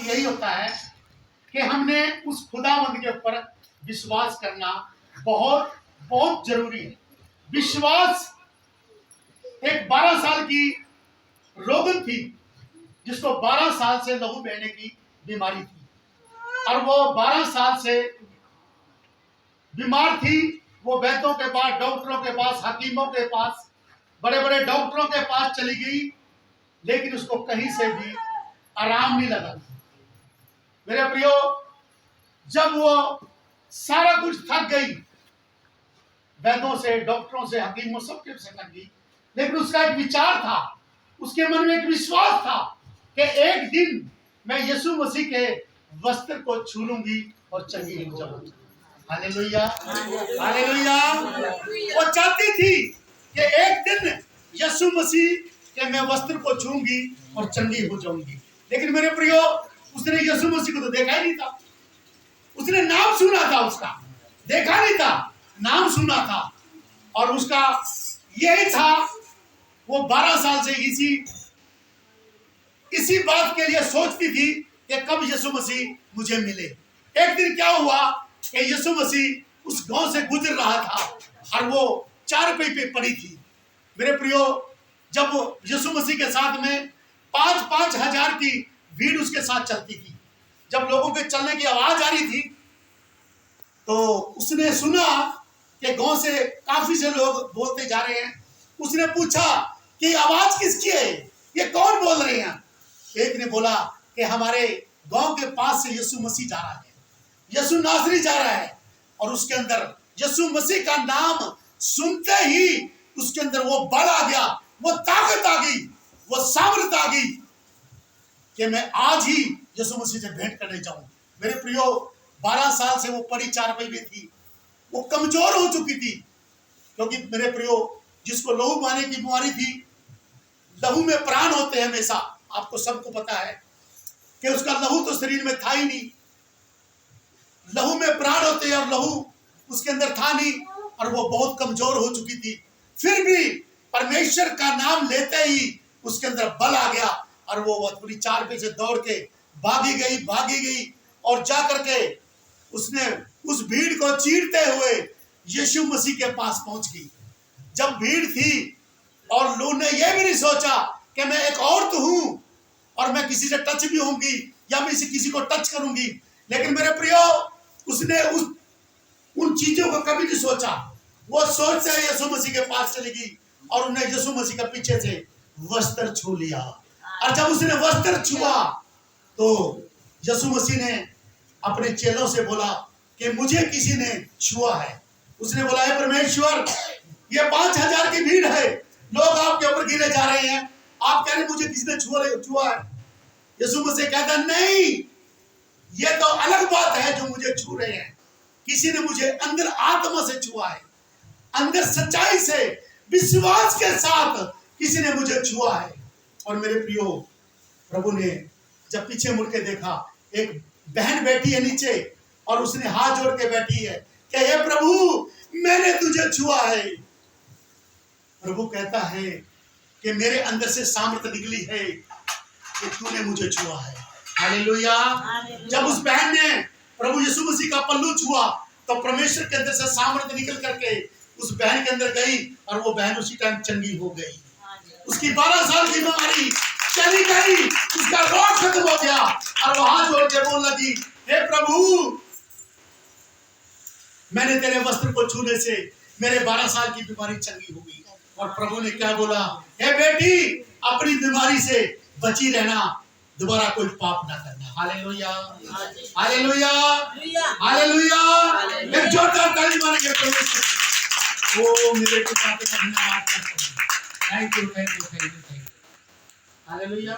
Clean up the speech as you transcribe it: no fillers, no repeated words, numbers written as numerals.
अर्थ यही होता है कि हमने उस खुदावंद के ऊपर विश्वास करना बहुत बहुत जरूरी है। विश्वास एक 12 साल की रोगन थी जिसको 12 साल से लहू बहने की बीमारी थी, और वो 12 साल से बीमार थी। वो वैद्यों के पास, डॉक्टरों के पास, हकीमों के पास, बड़े बड़े डॉक्टरों के पास चली गई, लेकिन उसको कहीं से भी आराम नहीं लगा। मेरे प्रियो, जब वो सारा कुछ थक गई, वैद्यों से, डॉक्टरों से, हकीमों सबके से थक गई, लेकिन उसका एक विचार था, उसके मन में एक विश्वास था कि एक दिन मैं यीशु मसीह के वस्त्र को छू लूंगी और चंगी हो जाऊंगी। Hallelujah, hallelujah. वो चाहती थी कि एक दिन यीशु मसीह के मैं वस्त्र को छूंगी और चंगी हो जाऊंगी। लेकिन मेरे प्रियो, उसने यीशु मसीह को तो देखा ही नहीं था। उसने नाम सुना था, उसका देखा नहीं था, नाम सुना था, और उसका यही था। वो 12 साल से इसी बात के लिए सोचती थी कि कब यीशु मसीह मुझे मिले। एक दिन क्या हुआ कि यीशु मसीह उस गांव से गुजर रहा था और वो चारपाई पे पड़ी थी। मेरे प्रियो, जब यीशु मसीह के साथ में 5-5 हजार की भीड़ उसके साथ चलती थी, जब लोगों के चलने की आवाज आ रही थी तो उसने सुना कि गांव से काफी से लोग बोलते जा रहे हैं। उसने पूछा कि आवाज किसकी है, ये कौन बोल रहे हैं? एक ने बोला कि हमारे गांव के पास से यीशु मसीह जा रहा है, यीशु नासरी जा रहा है। और उसके अंदर यीशु मसीह का नाम सुनते ही उसके अंदर वो बल आ गया, वो ताकत आ गई, वो सामर्थ आ गई कि मैं आज ही यीशु मसीह से भेंट करने जाऊं। मेरे प्रियो, 12 साल से वो पड़ी चारपाई में थी, वो कमजोर हो चुकी थी, क्योंकि मेरे प्रियो, जिसको लहू बहने की बीमारी थी, लहू में प्राण होते हैं हमेशा, आपको सबको पता है कि उसका लहू तो शरीर में था ही नहीं। लहू में प्राण होते हैं और लहू उसके अंदर था नहीं, और वो बहुत कमजोर हो चुकी थी। फिर भी परमेश्वर का नाम लेते ही उसके अंदर बल आ गया, और वो पूरी चारपाई से दौड़ के भागी गई और जा करके उसने उस भीड़ को चीरते हुए यीशु मसीह के पास पहुंच गई। जब भीड़ थी और लोगों ने यह भी नहीं सोचा कि मैं एक औरत हूं और मैं किसी से टच भी होंगी या मैं किसी को टच करूंगी, लेकिन मेरे प्रियो, उसने उन चीजों को कभी नहीं सोचा। वो सोच से यीशु मसीह के पास चली गई और उन्हें यीशु मसीह के पीछे से वस्त्र छू लिया। और जब उसने वस्त्र छुआ तो यीशु मसीह ने अपने चेलों से बोला कि मुझे किसी ने छुआ है। उसने बोला, है परमेश्वर, ये 5,000 की भीड़ है, लोग आपके ऊपर गिरे जा रहे हैं, आप कह रहे मुझे किसी ने छुआ है। यीशु मसीह कहता, नहीं, ये तो अलग बात है जो मुझे छू रहे हैं। किसी ने मुझे अंदर आत्मा से छुआ है, अंदर सच्चाई से, विश्वास के साथ किसी ने मुझे छुआ है। और मेरे प्रियो, प्रभु ने जब पीछे मुड़ के देखा, एक बहन बैठी है नीचे और उसने हाथ जोड़ के बैठी है कि हे प्रभु, मैंने तुझे छुआ है। प्रभु कहता है कि मेरे अंदर से सामर्थ निकली है कि तूने मुझे छुआ है। हालेलुया। जब उस बहन ने प्रभु यीशु मसीह का पल्लू छुआ तो परमेश्वर के अंदर से सामर्थ निकल करके उस बहन के अंदर गई और वो बहन उसी टाइम चंगी हो गई। उसकी 12 साल की बीमारी चली गई, उसका रोग खत्म हो गया और वो हाथ जोड़ के बोलने लगी, हे प्रभु, मैंने तेरे वस्त्र को छूने से मेरे 12 साल की बीमारी चंगी हो गई। और प्रभु ने क्या बोला, हे बेटी, अपनी बीमारी से बची रहना, दोबारा कोई पाप ना करना। Hallelujah, hallelujah, hallelujah. एक जोरदार ताली मारेंगे परमेश्वर। ओ मेरे पिता का धन्यवाद करता हूं। Thank you. हालेलुया।